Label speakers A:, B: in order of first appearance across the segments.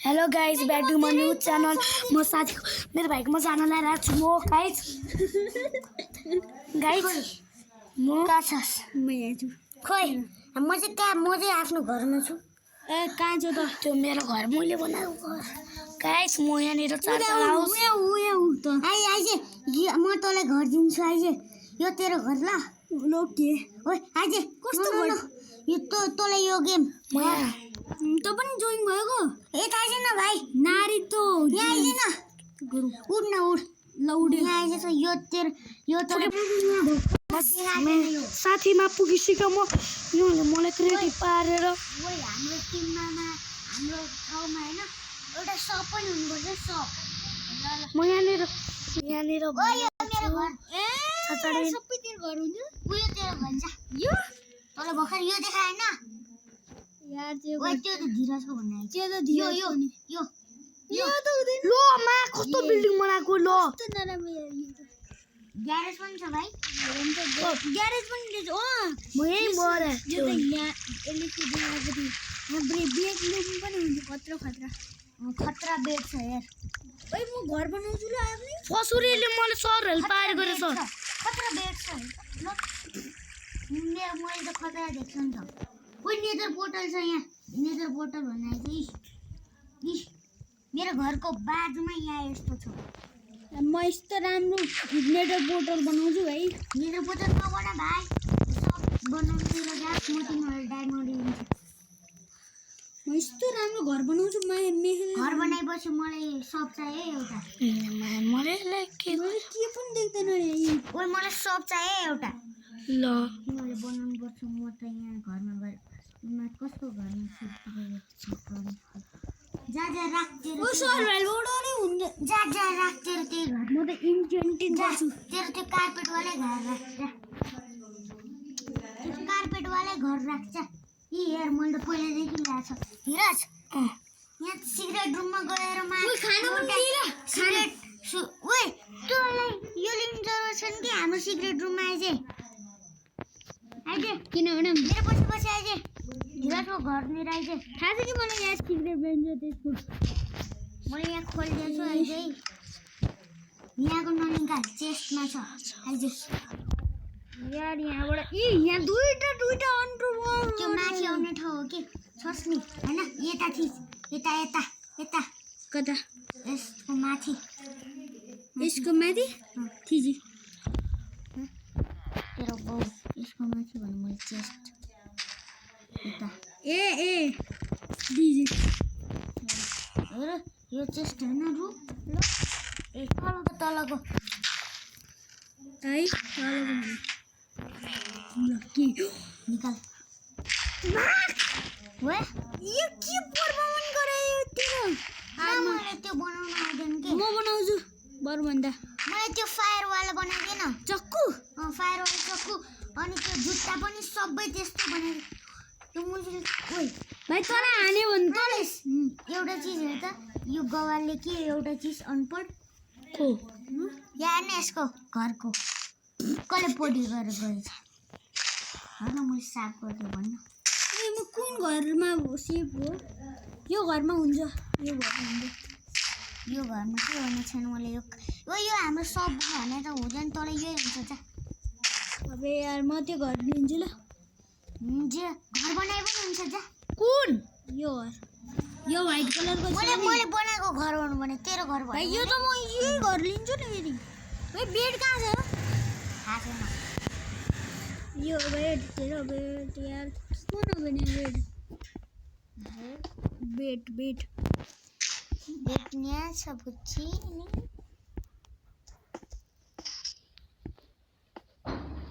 A: Hello guys, back to my new channel. म साथी मेरो भाइको म जान लागिरहेको छु। म गाइस म
B: कहाँ छस्?
A: म यहाँ छु।
B: खोइ म चाहिँ आफ्नो घरमा छु।
A: ए कहाँ छ त? त्यो मेरो घर मैले बनाएको घर। गाइस म यहाँनिर चार्जर हाउस
B: आइज म तँलाई घर दिन्छु। आइज यो तेरो घर ल।
A: लो के
B: ओइ आइज
A: कस्तो
B: घर यो तँलाई यो गेम
A: म यहाँ
B: त पनि जोइन भएको यता आइज न भाइ।
A: नारी त
B: यहाँ आइज न। उड न उड
A: ल उडे।
B: यहाँ आइज यो तेरो यो तँलाई
A: साथीमा पुगिसक्यो म। यहाँले मलाई क्रेडिट पारेर
B: ओइ हाम्रो टिममा हाम्रो ठाउँमा हैन एउटा सप पनि हुनुपर्छ। सप
A: म यहाँनिर
B: ओइ यो मेरो घर।
A: सबै
B: तेरो घर हुन्छ। उयो तेरो भन्छ यो तँलाई भर्खर यो देखाए हैन
A: यार
B: ओइ त्यो त धीरजको भन्ने
A: त्यो त
B: यो यो यो
A: यो त हुँदैन। लो मा कस्तो बिल्डिङ बनाएको लो।
B: कस्तो नराम्रो ग्यारेज पनि छ भाइ। ग्यारेज पनि रहेछ।
A: म यही मरे
B: यो त यहाँ इलेक्ट्रिक बनाएको थियो। यहाँ बेड रुम पनि हुन्छ। खतरा बेड छ यार। ओइ म घर बनाउँछु ल आफ्नै।
A: फसुरीले मलाई सर हेल्प पारेको रहेछ।
B: खतरा बेड छ ल। मैले त खतरा देख्छु नि त। ओइ नेदर पोर्टल छ यहाँ। नेदर पोर्टल भन्ने इस मेरो घरको बाजुमा यहाँ यस्तो छ।
A: म यस्तो राम्रो नेटर पोर्टल बनाउँछु भाइ।
B: नेदर पोर्टल नबना भाइ। सब बनाउनु लगा म तिमीलाई डायमन्ड दिन्छु।
A: म यस्तो राम्रो घर बनाउँछु।
B: घर बनाएपछि मलाई सब चाहियो एउटा।
A: मलाई के पनि देख्दैन नि।
B: ओइ मलाई सब चाहियो एउटा।
A: ल
B: तिमीले बनाउनु पर्छ। म त यहाँ घरमा गएर कस्तो घरमा जा राख तेरो।
A: ओ सर भाइ लोडरै हुन्छ।
B: जा राख तेरो त्यही घर।
A: म त इन्टेन्टिङ गर्छु।
B: तेरो त्यो कार्पेट वाले घर राख जा। कार्पेट वाले घर राख जा। यी यार मैले त पहिलेदेखि ल्याएको छ। धीरज यहाँ सिगरेट रुममा गएर सिगरेट ओइ तँलाई यो लिनु जरुरत छ नि कि हाम्रो सिगरेट रुममा आइज।
A: किनभने
B: मेरो पछि आइज। धीरजको घरनिर आइज।
A: थाहा छ कि मलाई यहाँ सिगरेट बेच्छ त्यसको।
B: मैले यहाँ खोलिदिएछु। आइज यहाँको ननिकाल चेस्टमा छ। आइज
A: यार यहाँबाट यहाँ दुईटा अन्ट्रो
B: त्यो माथि आउने ठाउँ हो कि छस् नि हैन। यता थिच यता
A: कता
B: यसको माथि
A: यसको माथि थिजी
B: तेरो बाउ यसको माथि भन्नु मैले चेस्ट यता
A: ए दिजी
B: हेर यो चेस्ट हैन रु ल ए तलको
A: है तलको ल के
B: निकाल। ओए यो के परफर्मन गरायो तेरो? मैले त्यो बनाउन आउँदैन के।
A: म बनाउँछु बरु भन्दा।
B: मलाई त्यो फायर वाला बनाइदिएन
A: चक्कु।
B: फायर वाला चक्कु अनि त्यो जुत्ता पनि सबै त्यस्तो बनाइदियो। त्यो मुजुले ओइ
A: भाइ तँलाई हान्यो भने तँलाई
B: एउटा चिज हेर त। यो गवालले के एउटा चिज अनपढ
A: को
B: यहाँ न यसको घरको कसले पोडी गरेर गएछ। होइन मैले साफ गरिदियो भन्नु।
A: ए म कुन घरमा सेफ हो? यो घरमा हुन्छ। यो
B: घरमा के हुने छैन। मैले यो हाम्रो सब भने त हुँदैन। तँलाई यही हुन्छ जा।
A: अबे यार म त्यो घर लिन्छु ल।
B: जे घर बनाए पनि हुन्छ जा।
A: कुन यो घर? यो व्हाइट कलरको छ नि।
B: मैले बनाएको घर भन्नु भने तेरो घर
A: भाइ यो त म यही घर लिन्छु नि फेरि। भाइ बेड कहाँ छ?
B: थाहा छैन।
A: यो बेड तेरो बेड यार कुन हो भने बेड
B: यहाँ छ बुच्ची नि।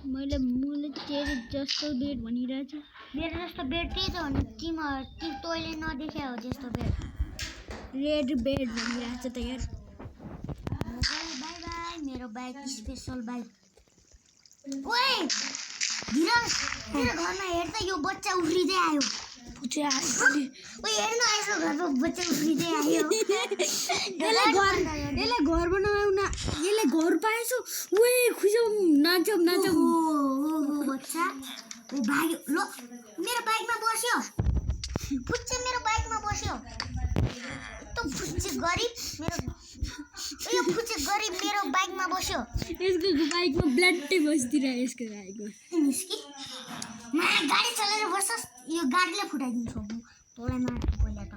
A: मैले तेरो जस्तो बेड भनिरहेको छु।
B: मेरो जस्तो बेड त्यही त हो नि। तैँले नदेखे हो त्यस्तो बेड।
A: रेड बेड भनिरहेको छ त यार।
B: बाई मेरो बाइक स्पेसल बाइक। ओए धीरज तेरो घरमा हेर त यो बच्चा उफ्रिँदै आयो। ओए हेर न यसो घरमा बच्चा उफ्रिँदै आयो।
A: यसलाई घर बनाउन यसले घर पाएछ। ओए खुसौ नाचौ
B: ओ बच्चा ओ भाग्यो ल मेरो बाइकमा बस्यो। पुच्चे मेरो बाइकमा बस्यो। फुच्चे गरिब मेरो यो फुच्चे गरिब मेरो बाइकमा बस्यो
A: यसको बाइकमा ब्लडै बस्दिरहेको यसको बाइकमा
B: निस्की गाडी चलाएर बस्छस् यो गाडीले फुटाइदिन्छु म तँलाई मार्छु पहिला त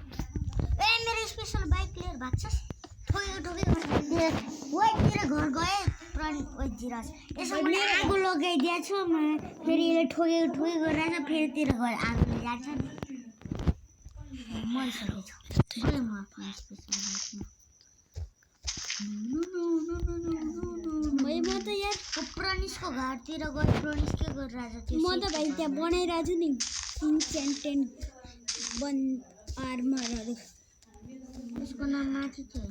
B: ए मेरो स्पेसल बाइक लिएर भाग्छस् ठोकेको तेरो घर गए प्राणी जिराज यसो मैले आगो लगाइदिएको छु म फेरि यसले ठोकेको रहेछ फेरि तेरो घर आगोले जान्छ नि मरिसकेको छु मैले म आफ्नो स्पेसल बाइकमा
A: त यार
B: प्रणिसको घरतिर गएर प्रणिस के गरिरहेछ त्यो
A: म त भाइ त्यहाँ बनाइरहेको छु नि इन्चेन्टेड आर्मरहरू
B: उसको नाम माथि थियो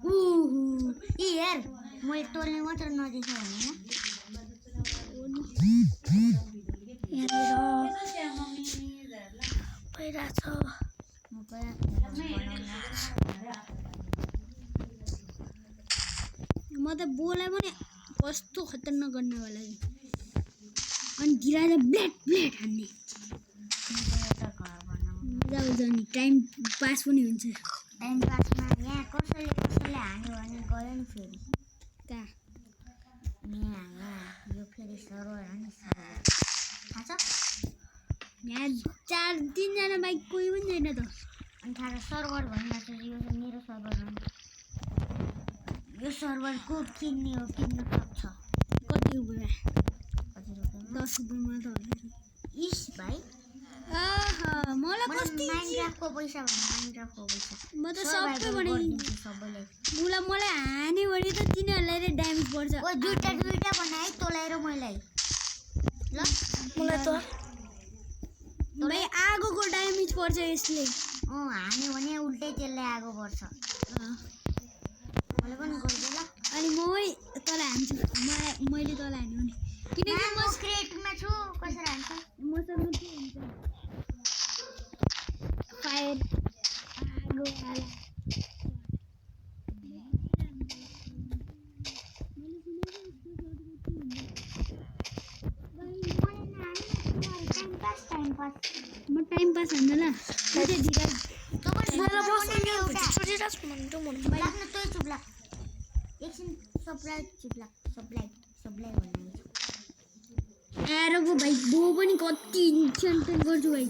B: होइन हेर मैले तँले मात्र नदेखेँ होइन
A: भइरहेछ म त बोलाई पनि कस्तो खतरनाक गर्नेवाला अनि गिराएर ब्लेड हान्ने मजा आउँछ नि टाइम पास पनि हुन्छ
B: टाइम पासमा यहाँ कसैले हान्यो भने गयो नि फेरि
A: कहाँ
B: यहाँ यो फेरि सर्भर हो नि सर्भर थाहा छ
A: यहाँ 4-3 जना बाइक कोही पनि छैन त
B: अनि थाहा छ सर्भर भनिरहेको यो मेरो सर्भर हो यो सर्भरको किन्ने हो किन्न सक्छ
A: कति रुपियाँ
B: कति रुपियाँ
A: 10 रुपियाँमा त होला
B: इस भाइ
A: मलाई कति
B: माइनक्राफ्टको पैसा भन्दा माइनक्राफ्टको पैसा
A: म त सबै बनाइदिन्छु
B: सबैलाई
A: मलाई हान्यो भने त तिनीहरूलाई ड्यामेज पर्छ
B: ओ दुईटा बनाए तँलाई र मैलाई ल
A: मलाई त भाइ आगोको ड्यामेज पर्छ यसले
B: हान्यो भने उल्टै त्यसले आगो पर्छ मैले पनि गर्छु ल
A: अनि तँलाई हान्छु मैले तँलाई हान्यो भने किनकि
B: म क्रिएटमा छु कसरी हान्छ
A: मसँग के हुन्छ फायर आगो हाल म टाइम पास हान्न ल एरोको भाइ बो पनि कति इन्चेन्टेड गर्छु भाइ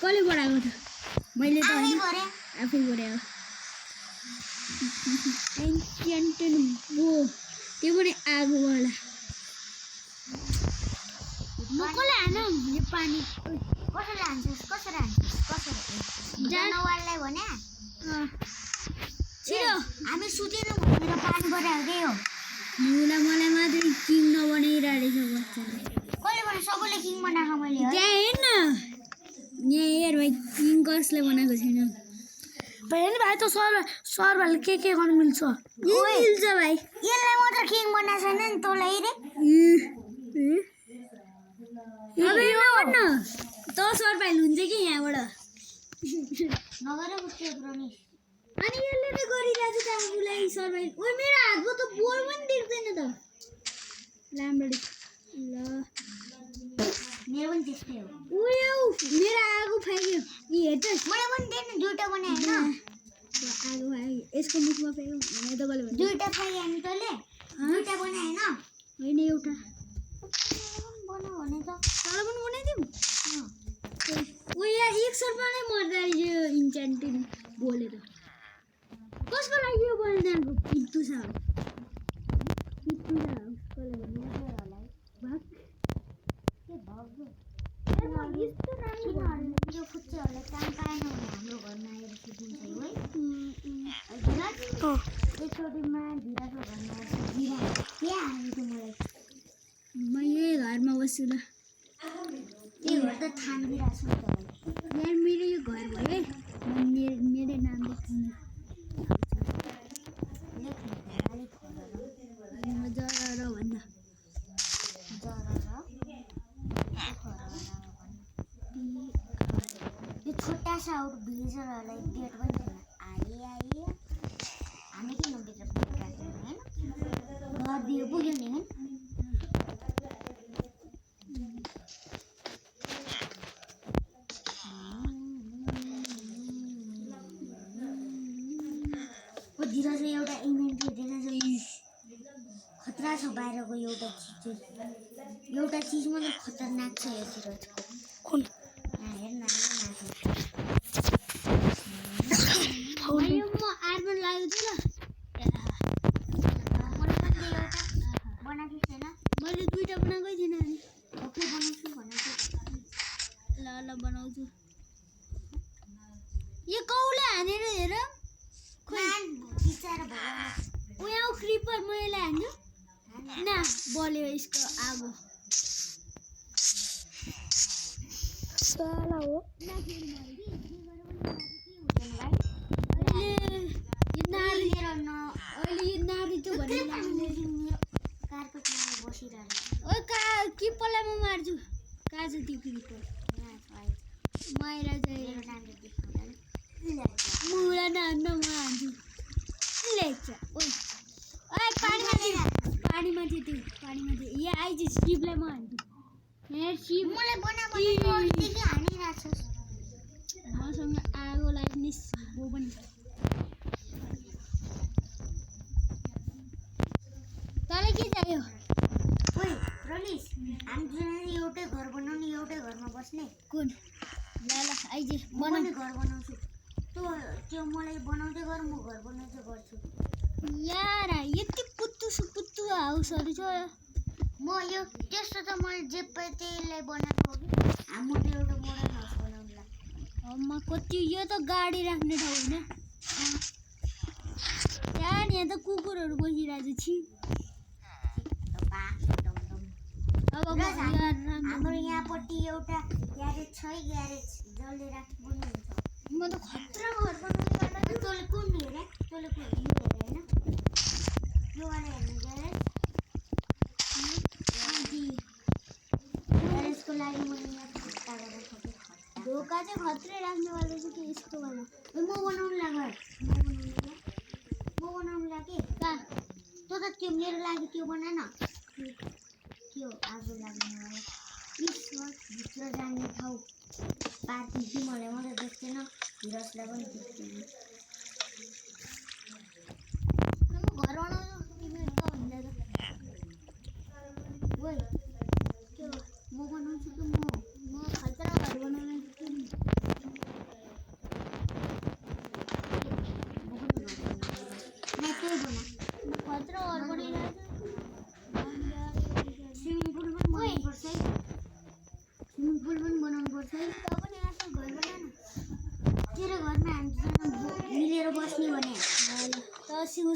A: कसले बढाएको त मैले त आफै बढाएको इन्चेन्टेड बो त्यो पनि आगोवाला म कसले हानौँ यो पानी
B: कसरी जनावरलाई भने
A: छिटो
B: हामी सुतेनौँ भनेर पानी बढाएकै हो
A: मलाई मात्रै किङ नबनाइरहेको रहेछ
B: कसले भने सबैले किङ बनाएको मैले
A: त्यहाँ हेर्न यहाँ हेर भाइ किङ कसले बनाएको छैन भाइ नि भाइ त सरहरूले के गर्नु मिल्छ मिल्छ भाइ
B: यसलाई मात्र किङ बनाएको छैन नि तँलाई रे
A: त सरभाइल हुन्छ कि यहाँबाट
B: नगरे उठ्यो प्रणिस
A: अनि यसले त गरिरहेको छ आफूलाई सरभाइल ओ मेरो हातमा त बोल पनि देख्दैन त राम्ररी ल
B: मेरो पनि त्यस्तै हो
A: उयो मेरो आगो फ्याँक्यो यी हेर्छ
B: मलाई पनि दिएन दुईटा बनाए होइन
A: आगो फ्याँक्यो यसको मुखमा फ्याँक्यो भने त कसले भन्छ
B: दुईटा फ्याँके अनि तँले दुईटा बनाए
A: होइन एउटा
B: बनाऊ भने त
A: तँलाई पनि बनाइदिउँ ओ यहाँ 1 शटमा नै मर्दा यो इन्चेन्टेड बोलेर कसको लागि यो बलिदानको पित्तु छ कसले भन्नु यस्तो
B: यो फुच्चेहरूलाई काम पाएन भने हाम्रो घरमा आएर सुतिन्छ है एकचोटिमा धिराको घरमा धिरा के हालेको मलाई
A: म यही घरमा बस्छु ल
B: यो घर त थामिदिरहेको छु तपाईँलाई
A: यार मेरो यो घर भयो है मेरो नाम लेख्नु जरा भन्दा
B: यो छोटा सा भिलेजरहरूलाई गेट पनि छैन आए हामी किन भित्र होइन छ बाहिरको एउटा चिज मलाई खतरनाक छ यतिर
A: कुन
B: हेर्न
A: म आर्मर लाग्यो
B: बनाएको छैन
A: मैले दुईटा बनाएकै थिएन नि
B: ओके बनाउँछु भनेको
A: ल बनाउँछु यो कौले हानेर हेर
B: बिचारा भगवान
A: ऊ यहाँ क्रिपर मैले हान्छु न बल्यो यसको आगो साला हो अहिले यो नारी त भने
B: कार्पेटमा बसिरहेको
A: ओ क्रिपरलाई म मार्छु कहाँ छ त्यो क्रिपर माइरा चाहिँ मुला नाच्न म हान्छु लेख्छ ओइ ओइ पानीमा थियो त्यो पानीमा थियो यहाँ आइज सिपलाई म हान्छु यहाँ सिप
B: मलाई बनाएको हानिरहेको छ
A: मसँग आगो लाग्ने सिपो पनि छ तँलाई के चाहियो
B: ओइ रनिस हामी दुईजनाले एउटै घर बनाउने एउटै घरमा बस्ने
A: कुन ल आइज
B: बनाउने घर बनाउँछु त्यो मलाई बनाउँदै गर म घर बनाउँदै गर्छु
A: यार यति पुत्तु हाउसहरू छ
B: म यो त्यस्तो त मैले जे पाएँ त्यहीलाई बनाएको हो कि हाम्रो एउटा मोडर्न हाउस बनाउनुलाई
A: अम्मा कति यो त गाडी राख्ने ठाउँ होइन यहाँ त कुकुरहरू बसिरहेको छ अब
B: हाम्रो यहाँपट्टि एउटा ग्यारेज छ है ग्यारेज जसले राख्नु पनि हुन्छ
A: म त खतरा घर बनाउने गर्दा
B: तँले कुन हेरे तँले कुन यो हेरे होइन यो वाला हेर्नु ग्यारेज ग्यारेजको लागि मैले यहाँ खट्टा गरेर थपेँ
A: ढोका चाहिँ खत्रै राख्नेवाला चाहिँ के यस्तो वाला
B: म बनाउनु लाग्यो म बनाउनु लाग्यो
A: कहाँ
B: तँ त त्यो मेरो लागि त्यो बना न त्यो आगो लाग्ने भित्र जाने ठाउँ पार्टी मलाई मात्रै देख्दैन हिरसलाई पनि देख्दैन
A: घर बनाउनु तिमीहरू त हुँदैन
B: ओइ त्यो म बनाउँछु कि
A: म खतरा घर बनाउन
B: त्यही बना
A: खतरा घर बनाइरहेको
B: स्विमिङ पुल पनि बनाउनुपर्छ है स्विमिङ पुल पनि बनाउनुपर्छ है
A: त पनि आफ्नो घर बना न
B: तेरो घरमा हामी मिलेर बस्ने भने
A: त स्विमिङ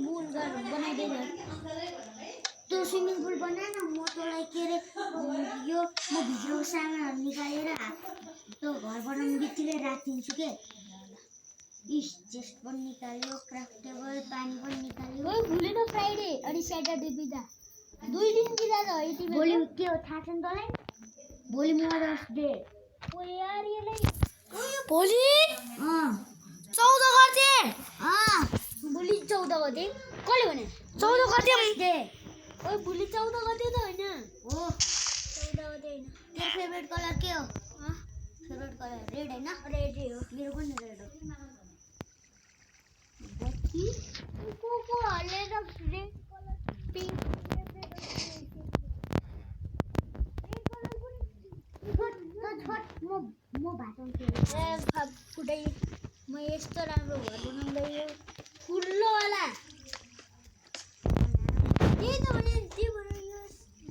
A: पुल बनाइदिए घर
B: त्यो स्विमिङ पुल बना न म तँलाई के अरे यो म भित्रको सामानहरू निकालेर त्यो घर बनाउने बित्तिकै राखिदिन्छु के चेस्ट पनि निकाल्यो क्राफ्ट टेबल पानी पनि निकाल्यो
A: ओइ भोलि त फ्राइडे अनि स्याटरडे बिदा 2 दिन बिदा छ है तिम्रो
B: भोलि के हो थाहा छ नि तँलाई भोलि मदर्स डे
A: ओ यार यसलाई भोलि 14 गते भोलि 14 गते कसले भने 14 गते
B: डे
A: ओइ भोलि 14 गते त होइन
B: हो
A: 14 गते होइन
B: तेरो फेभरेट कलर के हो फेभरेट कलर रेड होइन
A: रेड हो
B: मेरो पनि रेड हो
A: बत्ती को हलेर रेड कलर पिंक
B: म भाटाउँछु
A: फुटाइ म यस्तो राम्रो घर बनाउँदै ठुलोवाला त्यही त भने त्यो भनेर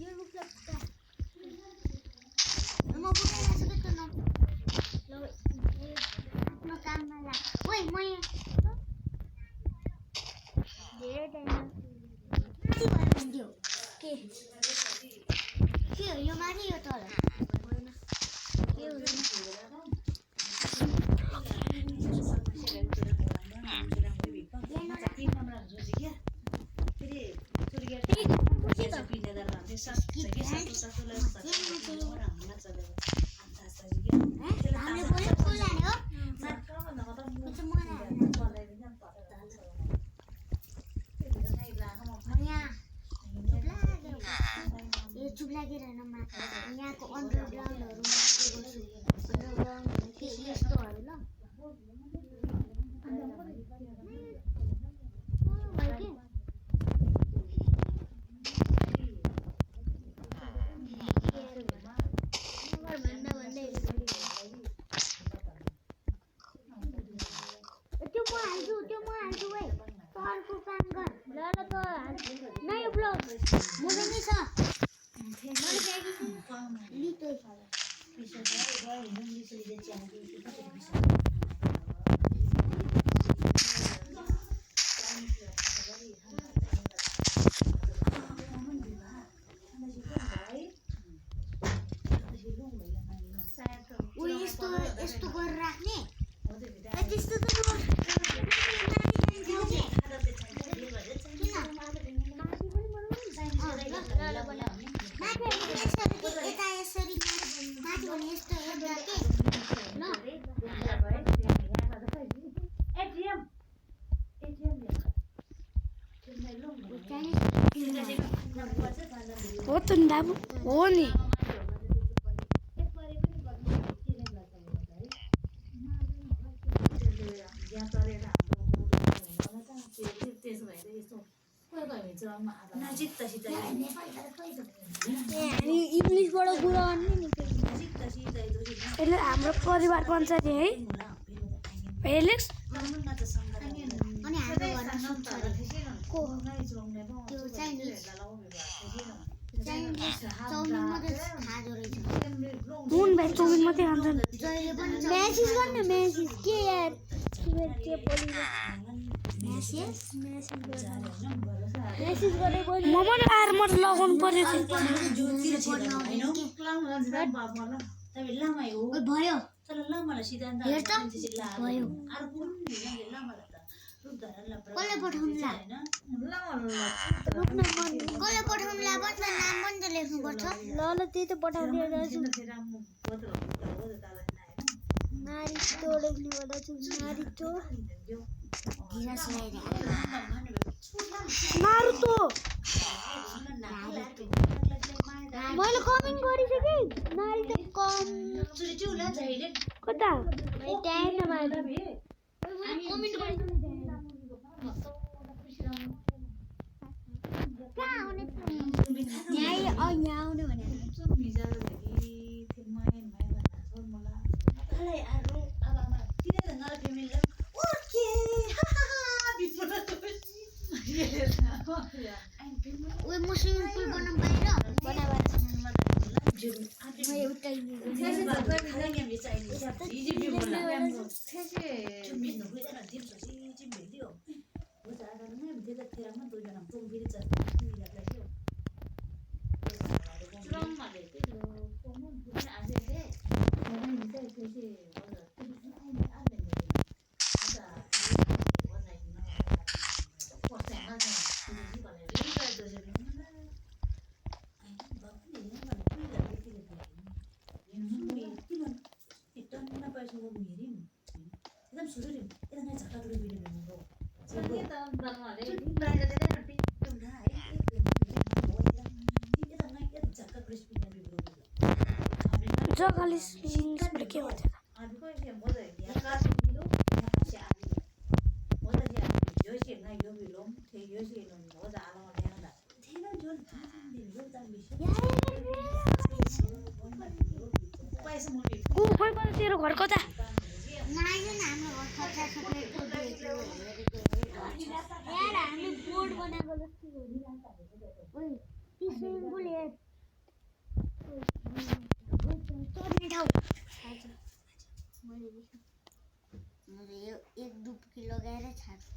A: यो रुखलाई फुटा
B: म फुटाइरहेको छु कि त
A: ल
B: आफ्नो काममा ला ओइ म
A: धेरै टाइम
B: के भन्थ्यो
A: के
B: हो यो माथि यो तल
A: होइन के हुँदैन
B: हामीले बोल्यो फुल हान्यो चुप लागेर यहाँको अन्डरग्राउन्डहरू अन्डरग्राउन्ड यस्तोहरू ल ऊ यस्तो यस्तो गरेर राख्ने त्यस्तो त यता यसरी माथि भने यस्तो हेर्दा के
A: हो त नि बाबु हो नि हामी इङ्ग्लिसबाट कुरा गर्ने नि એટલે हाम्रो परिवार पञ्चायत है एलेक्स
B: अनि हाम्रो घरमा सुत्छ अरे को त्यो चाइनिज चाउमिन मात्रै खाँदो रहेछ
A: हुन भाइ चाउमिन मात्रै खान्छन्
B: जहिले पनि
A: म्यासेज गर्ने म्यासेज के यार के बोली
B: म्यासेज
A: म्यासेज गरे बोली म पनि आएर म लगाउनु पर्यो
B: भयो हेर त भयो कसले पठाउनुला कसले पठाउनुला भन्छ नाम पनि त लेख्नुपर्छ
A: ल त्यही त पठाउँदै रहेछु नारितो लेख्ने बेला छु नारितो
B: धिरास
A: नारुतो मैले कमेन्ट गरिसकेँ नारितो कम कता त्यहाँ नमार्नु कमेन्ट
B: कहाँ आउने
A: यहाँ आउने भने
B: ओए म स्विमिङ पुल बनाउँ बाहिर
A: जग्गाले लिङ्क्सबाट के भन्छ तेरो घर कता
B: यार हामी बोर्ड बनाएको जस्तो ओइ ती स्विमिङ पुल हेर चढ्ने ठाउँ मैले यो एक डुबकी लगाएर छाड्छु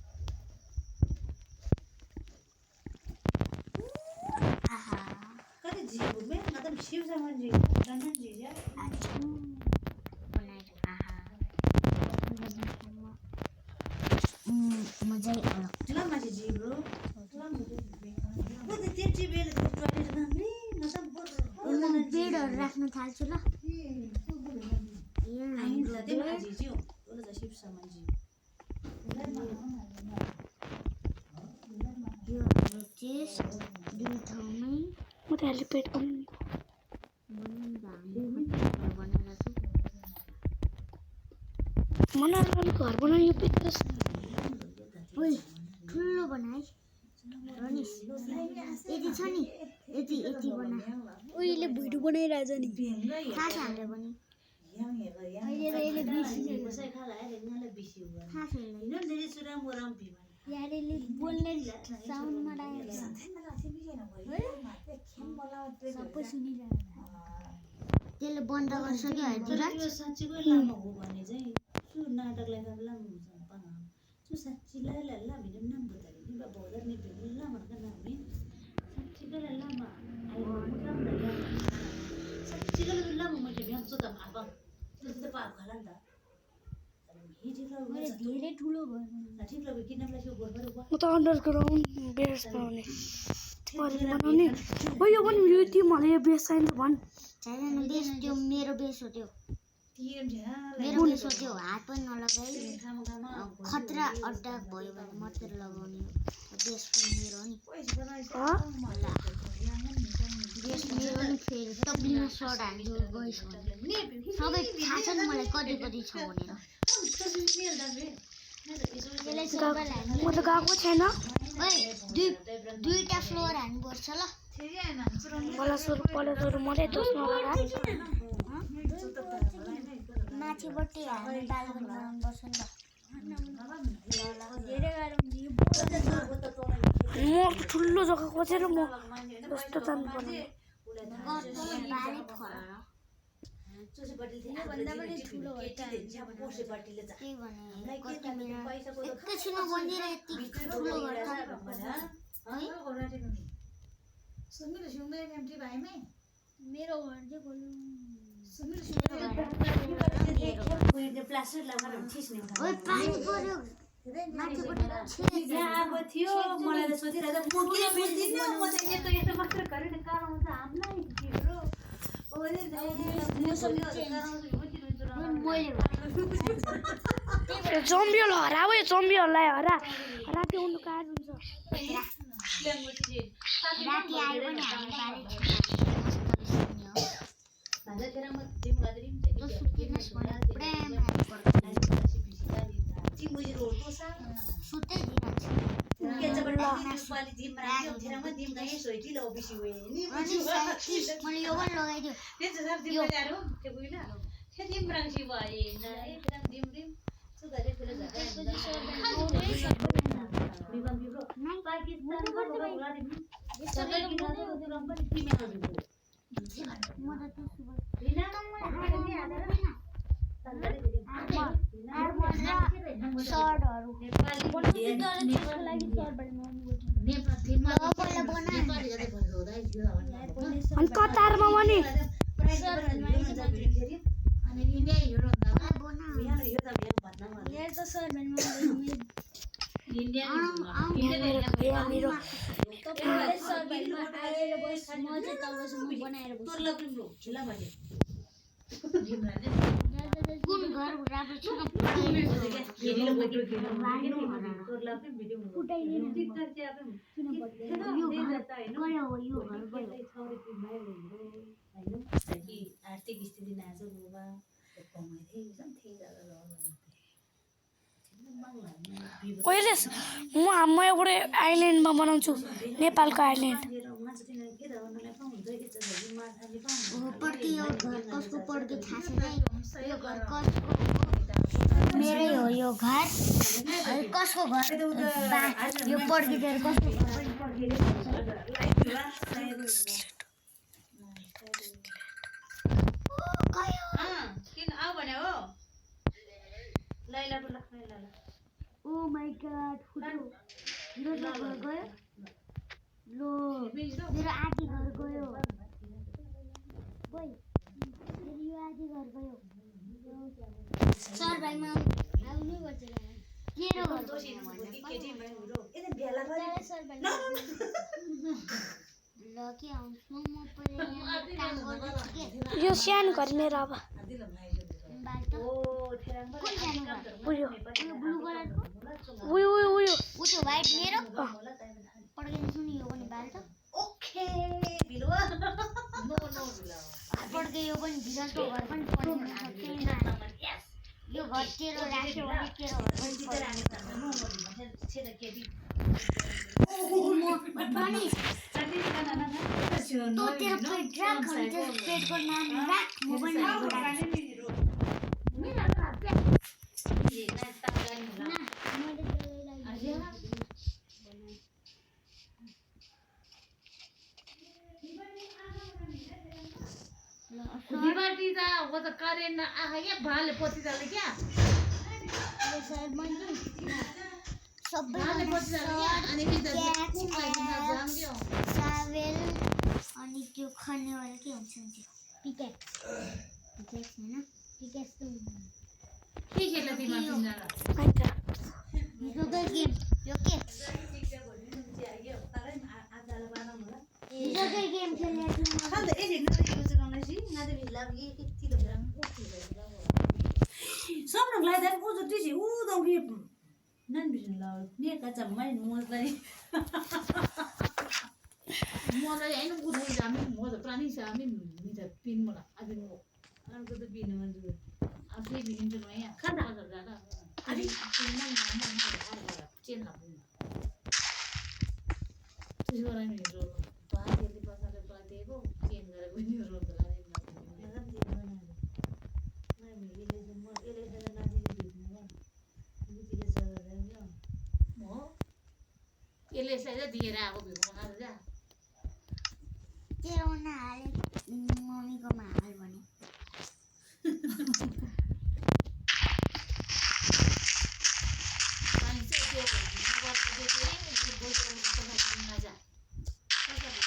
C: कति जीवमे मतलब शिव समान जी रंजन जी जा
B: मजा आयो
C: चला माजी जी ब्रो चला मुझे वो तो तेरे जी बेल टॉयलेट में नहीं मतलब
B: म बेडहरु राख्न थाल्छु ल
C: आइन लदे माजी जी वो तो शिव समान जी
B: यो चेस दुई ठाउँमै
A: म त हेलिपेड बनाउनु मलाई घर बनाउनु यो पेट्रोस
B: ओइ ठुलो बनाइ रनिस यति छ नि यति यति बना
A: उहिले भुइँडो बनाइरहेछ नि
B: थाहा छ हामीलाई पनि
A: अहिले त यसले बिर्सिसक्यो
C: से खाला है लेकिन बिसी हुआ
B: थाहा छ यसलाई
C: इन्हों तेरे सुराम वराम भी
A: यार यसले बोल्ने साउन्डमा राखेको
C: सबै
A: सबै सुनिरहेको
B: त्यसले बन्द गरिसक्यो है
C: तर
B: धीरज
C: त्यो साँच्चीकै लामो हो भने चाहिँ त्यो नाटकलाई त लामो हुन्छ त्यो साँच्चीलाई लामो नि नाम बतायो नि बाबा हजार नि भेल्नु लामो का नाम नि साँच्चीकै लामो आयो मुद्राम लामो साँच्चीकै लामो मैले भ्याम छ त मापा त्यो त पाप खाला नि त
A: मैले धेरै ठुलो भयो
C: ठिक लाग्यो किनलाई त्यो गोरबाट
D: म त अन्डरग्राउन्ड बेस बनाउने बनाउने हो यो पनि तिमीहरूले यो बेस चाहिन्छ भन्
B: छैन बेस त्यो मेरो बेस हो त्यो मेरो बेस हो त्यो हात पनि नलगाई खतरा अड्डा भयो भने मात्र लगाउने हो बेस पनि मेरो हो नि बेस मेरो नि फेरि तब्लिङमा सर्ट हान्छु गइस सबै थाहा छ नि मलाई कति कति छ भनेर
D: म त गएको छैन
B: दुईटा फ्लोर हान्नुपर्छ ल
D: मलाई सुरु मलाई दोस्रो
B: माथिपट्टि हाल्ने बाल्कनी बनाउनुपर्छ नि
A: धेरै गाह्रो
D: म ठुलो जग्गा खोजेर म जस्तो जानु पर्ने
B: बारी फर त्यही भने एकैछिनमा बनिएर यति ठुलो घर त
A: मेरो घर चाहिँ खोल्नु
B: ओइ पानी पर्यो
C: अब थियो मलाई त सोचिरहेको म किन बेच्दिनँ म त यस्तो यस्तो मात्र गरेर कराउँछ हामीलाई
D: जम्बियल हराऊ जम्बियललाई राति उन्नु कार हुन्छ
B: राति आयो भने हामी सुत्दै मैले यो पनि लगाइदियो
D: अनि कतारमा पनि
B: कुन घर राम्रो छ
C: आर्थिक स्थिति नाजुक होगा
D: अहिले म एउटा आइल्यान्डमा बनाउँछु नेपालको आइल्यान्ड
B: पड्के यो घर कसको पड्के थाहा छैन यो घर कसको मेरै हो यो घर कसको घर यो पड्किदिएर कसको
C: किन आऊ भने हो लैला बोला
B: ओ माय गॉड फुटो मेरो घर गयो लो मेरो आधी घर गयो मेरो यो आधी घर गयो सर भाइमा आउनु पर्छ मेरो घर ल के आउँछु म पहिले काम गर्दैछु के
D: यो सानो घर मेरो अब उयो
B: ब्लू कलरको
D: उयो उयो उयो
B: उ त्यो व्हाइट मेरो पड्किदिन्छु नि यो पनि बाल त
C: ओके बिलवा नो
B: पड्के यो पनि भिजनको घर पनि पड्किन सक्दैन यो घर तेरो राख्यो भने तेरो घर पनि तो तेरो पेट राख अनि तेरो पेटको नाम राख म पनि
C: पतिता वो त करेन्ट आहा या भाले पतिताले क्या
B: यो सर मैले सबै
C: भाले पतिताले क्या अनि कि त कुमलाई जाम दियो
B: सावेल अनि त्यो खन्नेवाला के हुन्छ त्यो पिकेट हैन पिकेट त
C: के खेल्न तिमीहरू तिनजना
D: आइता
B: यो गेम यो के यो गेम खेल्ने
C: खान्दा ए हेर्न त यो चलाउन छि नादे भिला ये किति त ग्राम सब लोग लाइदा को जति छि उ दौ के नन बिजन ला ने का जम्मै मोजलाई मलाई हैन बुझै जामी मोज प्राणी छ हामी नि त पिन मला आज म अरको त पिन मन जु आफै बिन छ नयाँ खाना गर्दा अनि पिन न चेन हाप्नु त्यसो गराइ नि रो बाहेकले पछाले परेको चेन गरेर पनि रो त लाने नगम दिन न मैले म एले जना नाजिले बित्नु म बुझिले सर म एले सर दिएर आको भित्र खाएर जा
B: तेरो न हाले मम्मीको मा हाल भने
C: पानी चाहिँ त्यो गर्दा चाहिँ यो बोतल उठ्न नजा कसरी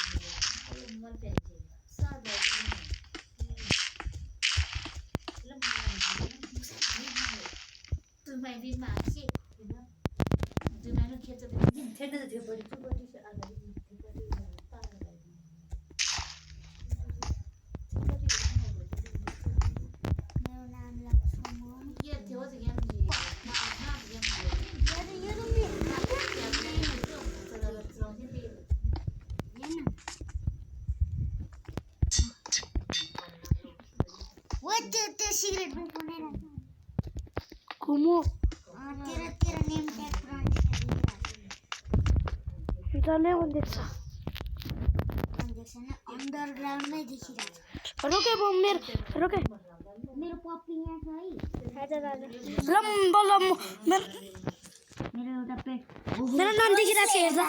C: दिनु मल पेन्चे सर भाइ तुम्हारे भी माँ से तुम्हारे खेत में खेत तो थे बड़ी तू बड़ी से आगे
B: मेरो नाम लक्ष्मण
C: ये थे वो तो क्या मुझे
B: त्यो सिगरेट पनि बनाएर
D: कुमो
B: तेरो नेम ट्याग
D: जले मन देख्छ
B: अन्डरग्राउन्डमै देखिरहेको
D: रोके बम रोके
B: मेरो पप्पी यहाँ छ है
D: लम्बा
B: मेरो एउटा पेट
D: मेरो नाम देखिरहेको छ हेर्दा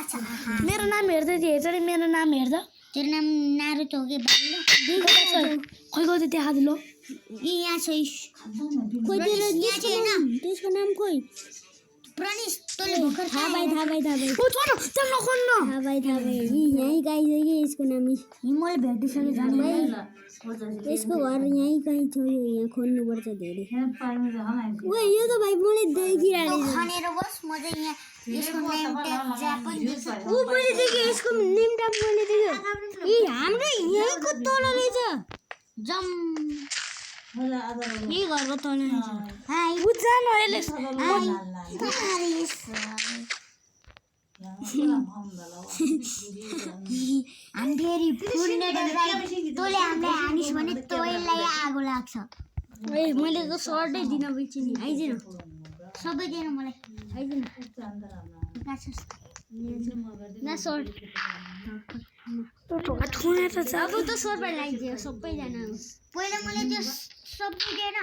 D: मेरो नाम हेर्दै थियो हेर्छ नि मेरो नाम हेर्दा
B: तेरो नाम नारुतो हो कि बाल्लो
D: खै गयो देखा दिलो
B: यहाँ छ कोही त्यसको नाम कोही प्रनिस तँले भर्खर थाहा भाइ
D: ओ छोरो चल नखोल्न
B: थाहा भाइ यहीँ गाई छ कि यसको नाम मैले भेटिसकेँ झन् भाइ यसको घर यहीँ कहीँ छ यो यहाँ खोज्नुपर्छ धेरै ओ यो त भाइ मैले देखिरहेको खनेर बस म चाहिँ यहाँ यसको नेम ट्याग जापान ऊ मैले देखेँ यसको नेम ट्याग मैले देखेँ यी हाम्रो यहीँको तल रहेछ जम यही घरको तल रहेछ हाई
D: बुझ्छ न यसले
B: हामी फेरि फुर्नेर तँले हामीलाई हानिस् भने तँलाई आगो लाग्छ
D: ए मैले त सर्टै दिन बिर्सिन नि आइदिन
B: सबै दिन मलाई आइदिन न सर्ट
D: ढोका ठुने त छ
B: अब त सर्टमा लगाइदियो सबैजना पहिला मलाई त्यो सबै दिएन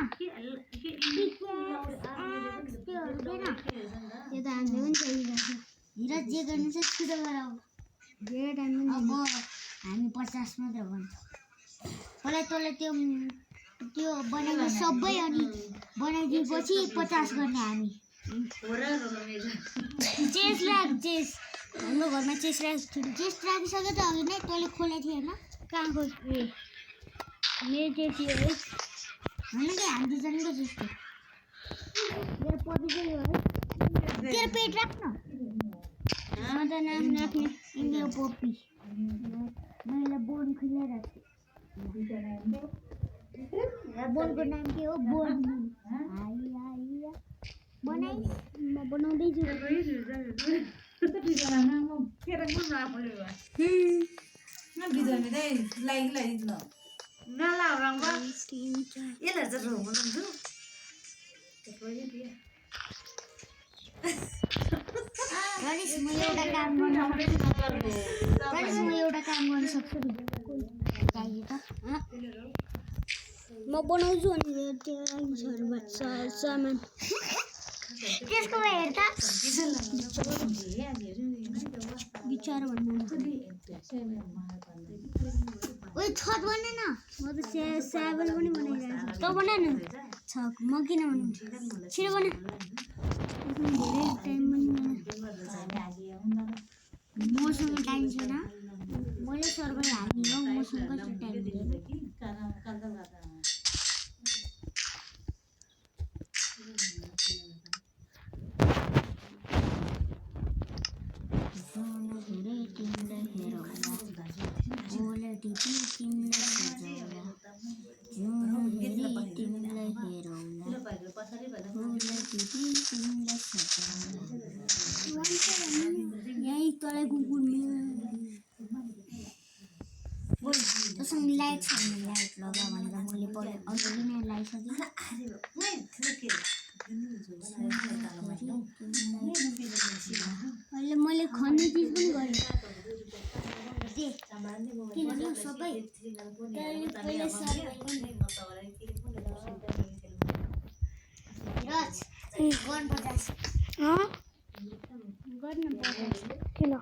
B: त्योहरू दिएन त्यो त हामीले पनि चाहिरहेको हिरा जे गर्नु छ छिटो गर अब धेरै टाइम अब हामी 50 मात्र भन्छ पहिला तँलाई त्यो बनाइदियो सबै अनि बनाइदिएपछि 50 गर्ने हामी चेस हाम्रो घरमा चेस राखिसक्यो त अघि नै तँले खोलेको थियो होइन कहाँ खोज मेरो चेस यो है होइन कि हामी दुईजनाको जस्तो मेरो पपी चाहिँ यो है तेरो पेट राख्न म त नाम राख्ने मेरो पपी मैले बोन खुलाइरहेको छु बोनको नाम के हो बोन बनाइ म बनाउँदैछु म एउटा काम गर्न सक्छु म बनाउँछु अनि त्यो सामान त्यसको हेर्दा विचार भन्नु ओइ ओइ छत बना न म त स्याबल पनि बनाइरहेको छु त बना न छ म किन बनाउँछु छिटो बना धेरै टाइम पनि मसँग टाइम छैन मैले सर्भर हाल्ने हो मसँग कति टाइम छैन यही तलै कुकुर तसँग लाइट छ भने लाइट लगा भनेर मैले पहिला अलरेडी नै लगाइसकेँ अहिले मैले खन्ने चिज पनि गरेँ किनभने सबै गर्न पर्छ
D: किन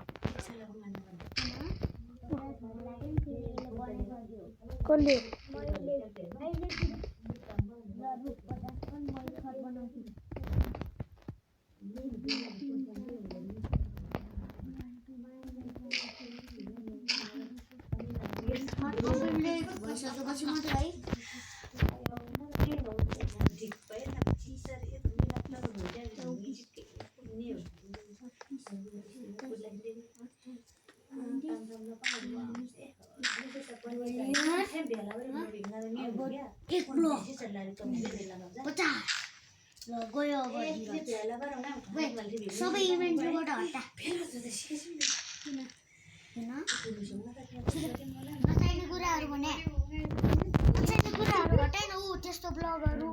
D: कसले
B: भइसकेपछि मात्रै है एक ब्लक 50 ल गयो अब सबै इभेन्टबाट हटा नचाहिने कुराहरू भने नचाहिने कुराहरू हटाएन ऊ त्यस्तो ब्लगहरू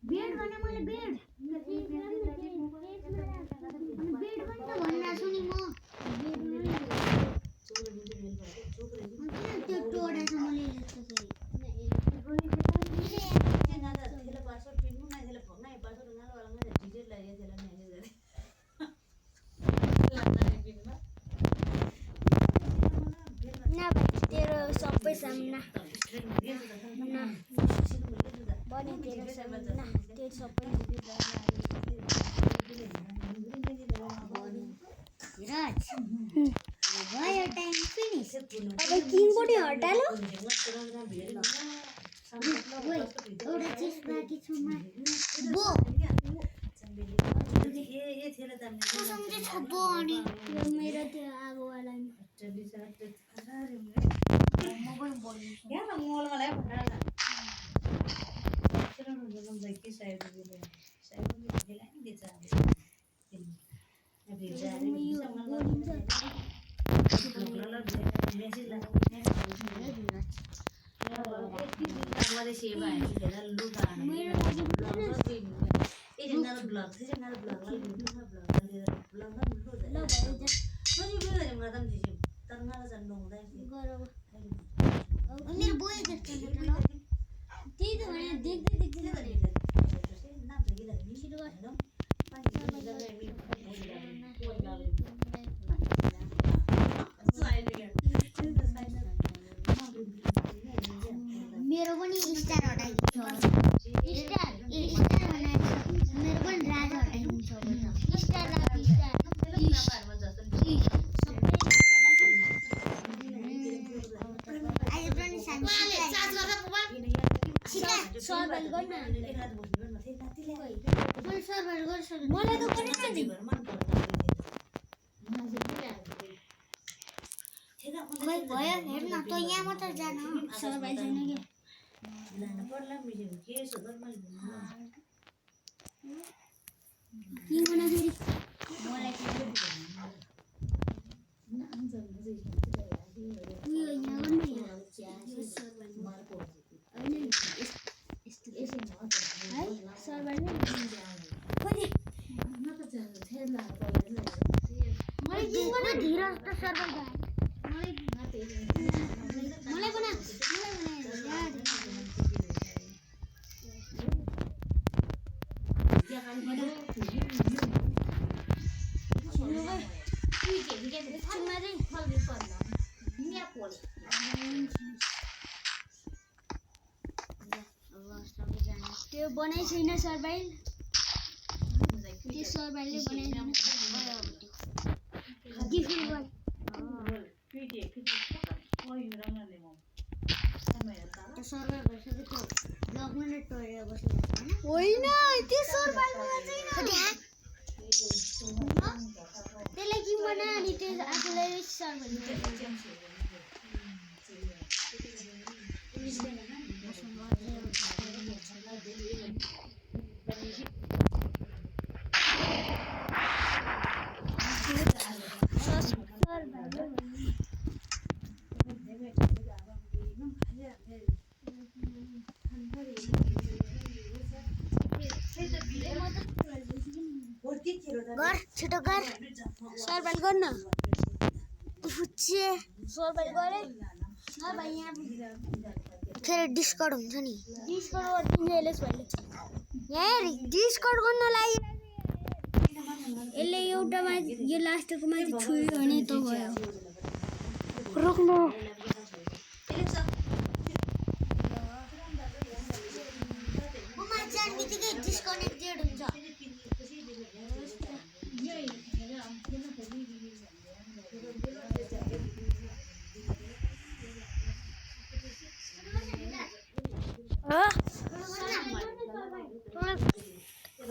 B: बेड भने मैले बेड बेड पनि त भन्नु सुनि म त्यो टोडा छ मैले तेरो सबै सामना बने तेरो सामना त्यो सबै राज भयो टाइम फिनिश अब किङबडी हटालो एउटा चिज बाँकी छ बो सम्झे छ बो अनि त्यो मेरो त्यो आगोवाला मेरो बोय देख्छ त्यही त भने देख्दै मेरो पनि स्टार हटाइदिन्छ स्टार बनाएछ मेरो पनि राज हटाइदिन्छ स्टार सर्भाइभ गर्न मलाई त गरेन खै भयो हेर न त यहाँ मात्र जान सर्भाइभ छैन कि बना फेरि मलाई सर्भाइभ सर्भर गयो
A: मलाई बना त्यो बनाइ छैन सर्भाइल त्यो सर्भाइलले बनाइदिनु गिफ्ट गर्नु
B: त्यो सर्भर भइसक्यो त्यो ब्लकमा नै टोरेर बस्नु
A: होइन त्यो सर्भाइलमा चाहिँ त्यसलाई के बना अनि त्यो आफूलाई सर्भाइल
B: गर छिटो गर
A: सर्भाइल गर्न
B: फुच्चे
A: सर्भाइल गरे भाइ यहाँ
B: फेरि डिस्कर्ड हुन्छ नि
A: डिस्कर्ड गरिदिन्छ यसले
B: यहाँ डिस्कर्ड गर्न लागि
A: यसले एउटामा यो लास्टको माथि छुयो भने त भयो
D: रोक्नु
B: मोबाइल चार्ज बित्तिकै डिस्कनेक्टेड हुन्छ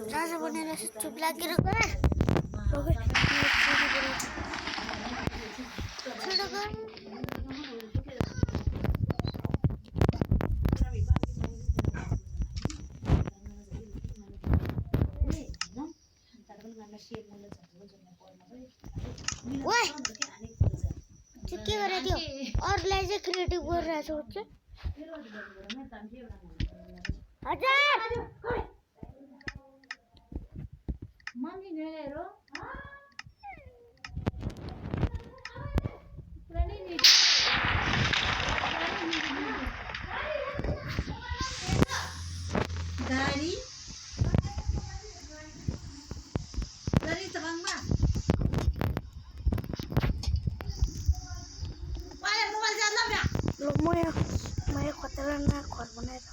B: राजा बनेर चुप लागेर गर छिटो गर ओए त्यो के गरेर थियो अरूलाई चाहिँ क्रिएटिभ गरिरहेको छ हजुर
C: गाडी त बाङमा मोबाइल जान्दा बे
D: लोग म खतरनाक घर बनाएर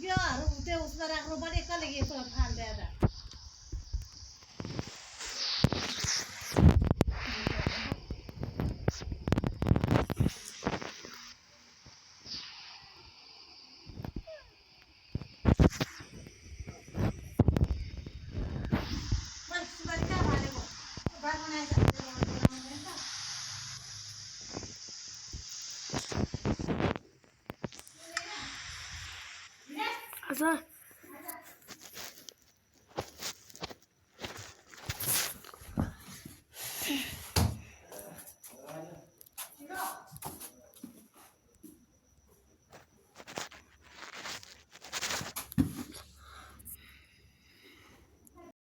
C: योहरू त्यो उसमा राख्नु पर्ने कसले के यसो फाल्दै त
D: हजुर